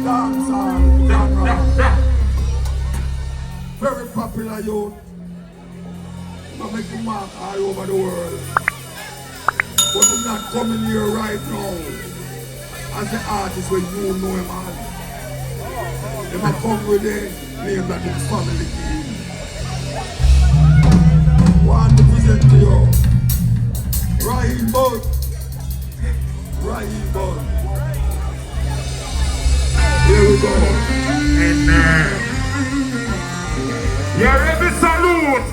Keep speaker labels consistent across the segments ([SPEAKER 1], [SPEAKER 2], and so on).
[SPEAKER 1] Dancehall, genre. Very popular youth. But make a mark all over the world. But I'm not coming here right now as the artist when you know him man. If I come with it, name that it's family team. Want to present to you Raheem Bud. Raheem Bud. Here we go.
[SPEAKER 2] And you're ready, salute.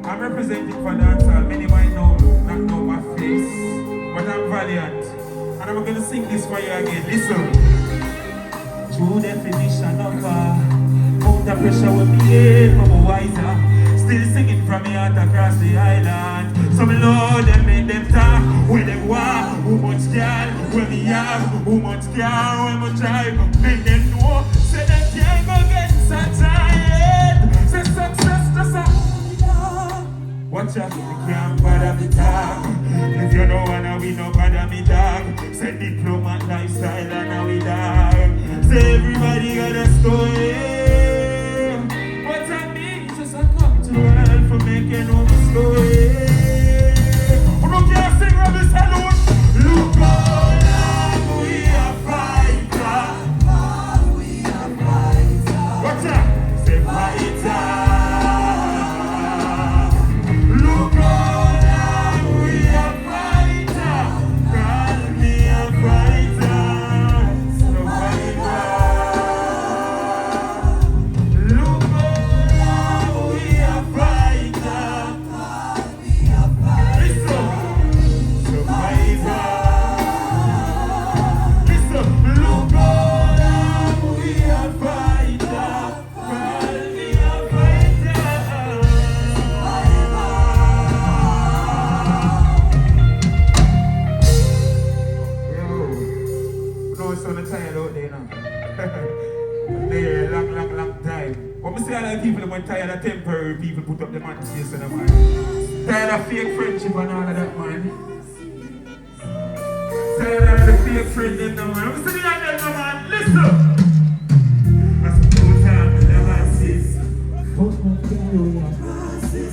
[SPEAKER 3] I'm representing for Dancehall. Many might know, not know my face, but I'm Valiant. And I'm going to sing this for you again. Listen. True definition of under pressure with me, I'm a wiser. Still singing from me heart across the island. Some Lord, them make them talk. Where them walk, who much girl, where me have, who much girl, where much drive. Make them know, say them can't go get satire. Say success just a watch out, you can't bother me talk. If you don't wanna win, no bother me dog. Say diplomat lifestyle and we dog. Say everybody got a story. What I mean, just I come to hell for making up a story. Who don't care sing Robbie Salute? Look out, we are fighter. We are fighter. Watch out, say fighter. People when tired of temporary people put up the man face and the man. Tired of fake friendship and all of that man. Tired of the fake friend in the man. I'm sitting out there no man. Listen! I suppose I'm the masses.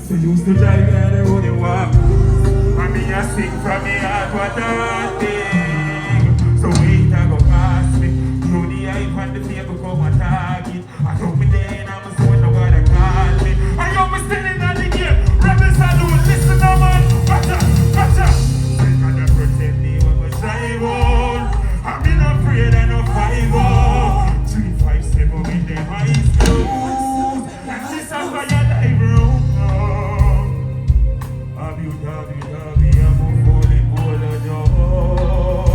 [SPEAKER 3] So used to drive down the road and walk. And me a sing from me heart what a thing. So wait I go past me. Through the hype and the fear become a target. I told me there and I'm I'm standing on the gate, Rebel Salute, listen now man, watch out. They're gonna protect me when we drive on. I'm not afraid of no 5-0 357 in them high school. And this is why you live room. I'm a falling boulder dog.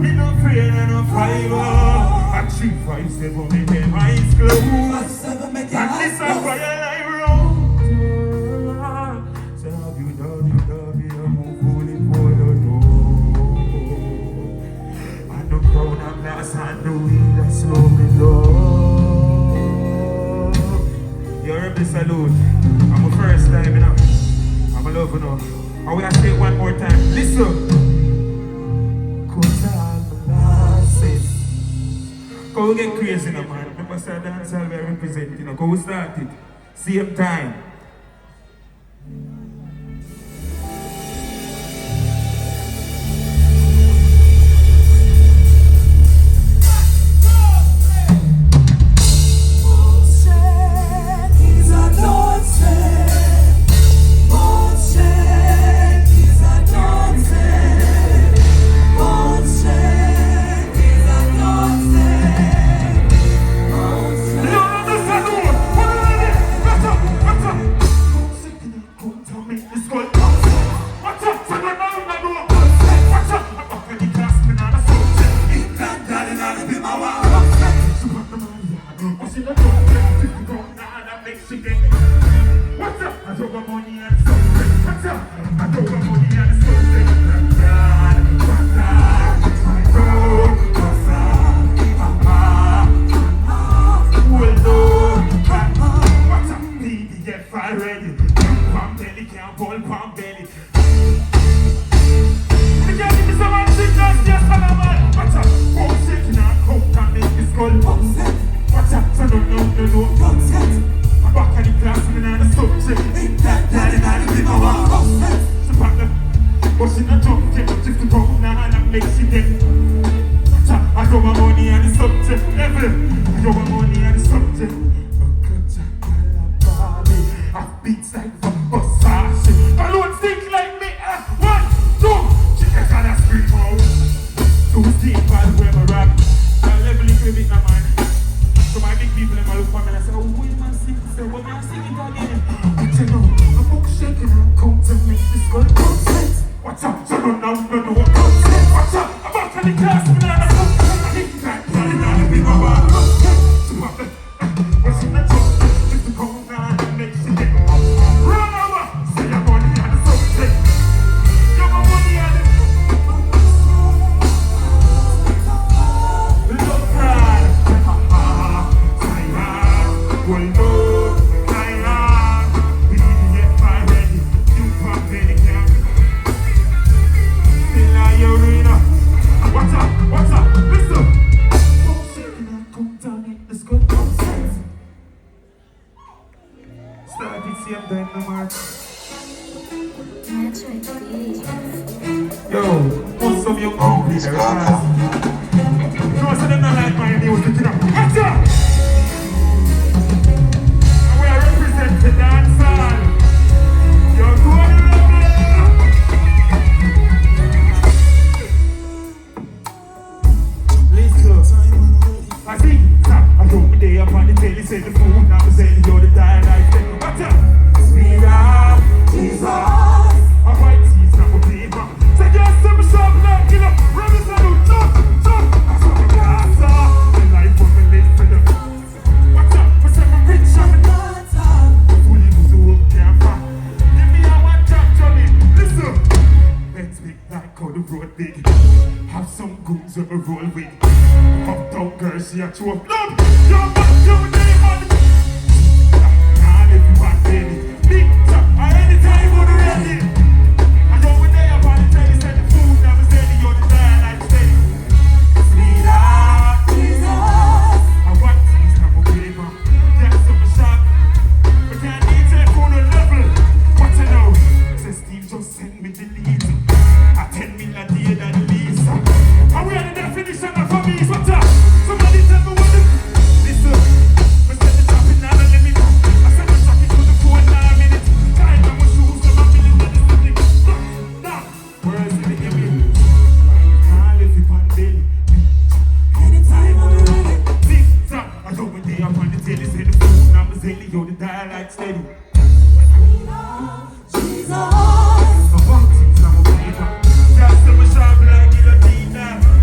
[SPEAKER 3] Me no afraid and no fiber. At 357 make them eyes closed. And this is why I lie round. Say have you, I'm fully for the door. And the crown of glass and the wind that slow me down. You're a salute. I'm a first time, you know. I'm a love, you know. I will say it one more time. Listen. Go get crazy now, man. Remember, sir, Dancehall we represent, you know. Go start it. Same time.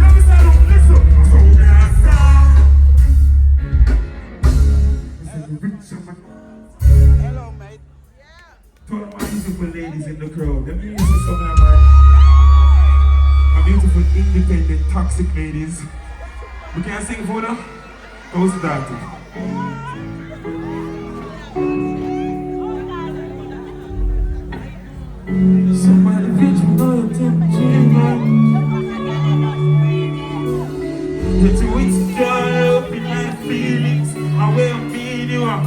[SPEAKER 3] Jesus. ladies. We can sing for now. How's that? Somebody bitch me know your temperature, man. Get you with joy up in my feelings. I will mean you up.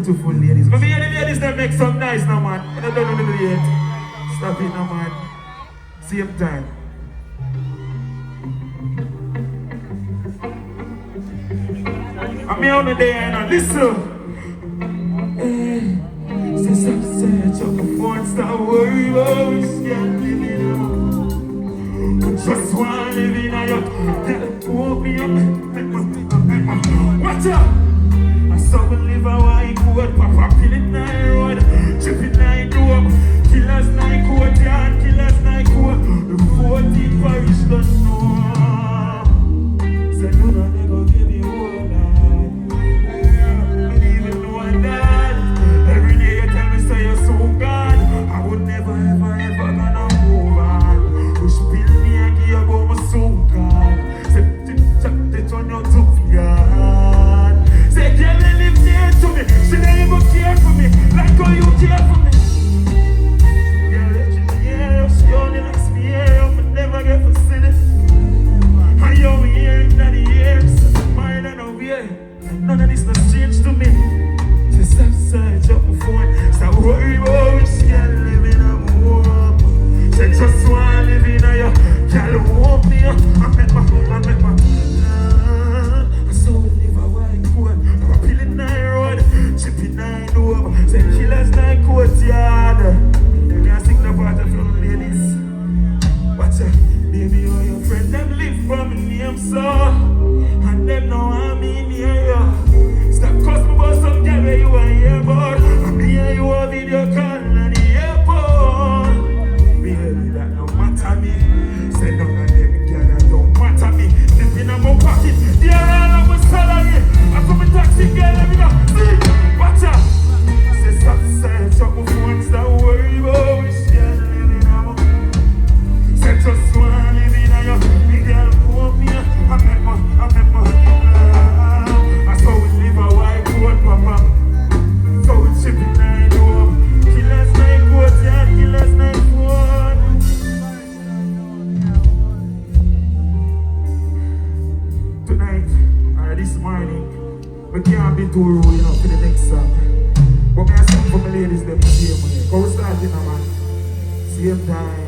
[SPEAKER 3] Beautiful ladies. Maybe the ladies that make some nice now, man. I don't know the yet. Stop it now, man. Same time. I'm here on the day and listen. Since I'm search of the phone, stop worrying about which can't live it out. Just want to live in a yacht. Woke me up. Watch out! So we live a white coat, papa killing nine road, tripping nine door, killers nine coat, yard killers nine coat, the 14th parish don't know. Say no, no, they gon' give you all that. Don't even know that. Every day you tell me say you're so God, I would never, ever, ever gonna move on. Push pill me and give you about my soul, God. Say, tip, it on your tooth, God. Say, girl, live near to me. She don't even care for me like how you care for me. Girl, let you hear, she only likes me here. I'ma never get for silly. And you're hearing that the ears, my morning. We can't be too rude, you know, for the next song. But me I sing for my ladies, them the same way. Go start, you know, man. Same time.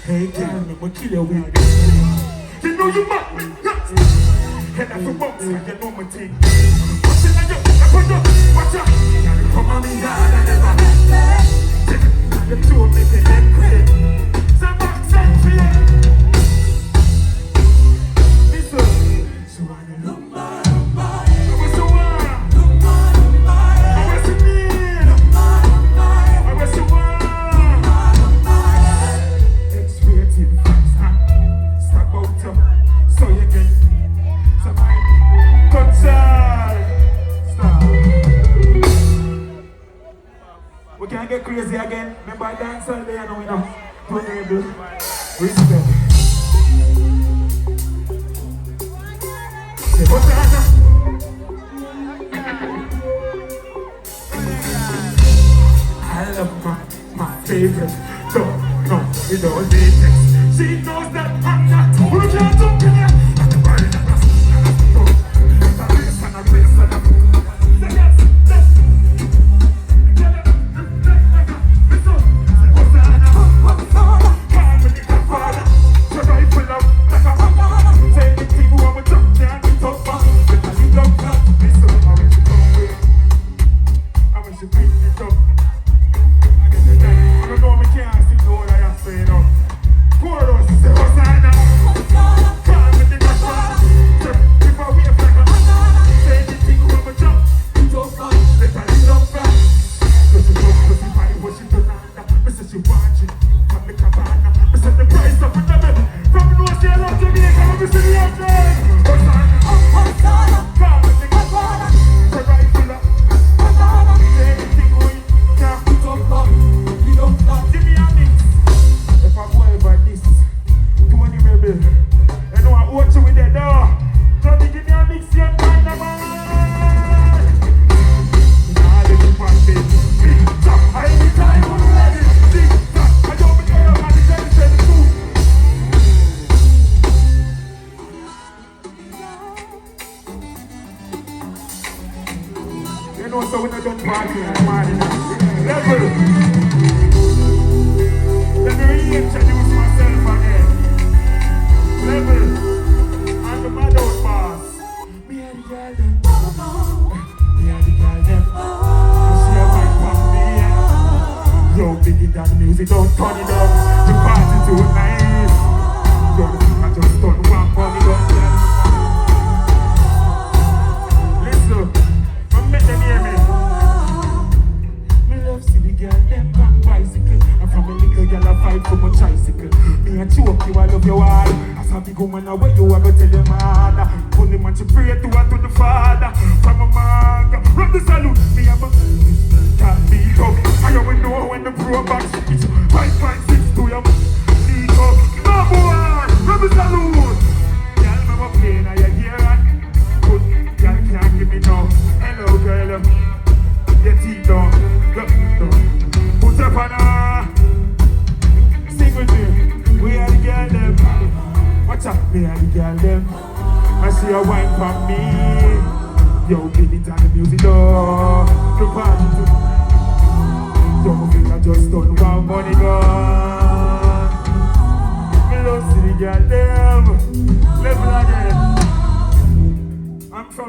[SPEAKER 4] Hey, girl, me kill you with this.
[SPEAKER 3] know you mad. Head up for bounce, you know my thing. What's in the young, I put up, watch out. Come on, me, God, I never. You two make it them credit. Say back, say fear. Listen. So I look my, what's the one? I was in need. I was the one. X-rated facts, huh? Stop out to, so you get. So my control. Stop. We can't get crazy again. Remember I dance all day and we know. Vulnerable. Respect. Say, what's that? I love my favorite. No, we don't need text. She knows that I'm not. We can't talk in here.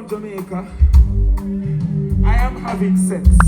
[SPEAKER 3] Jamaica. I am having sex.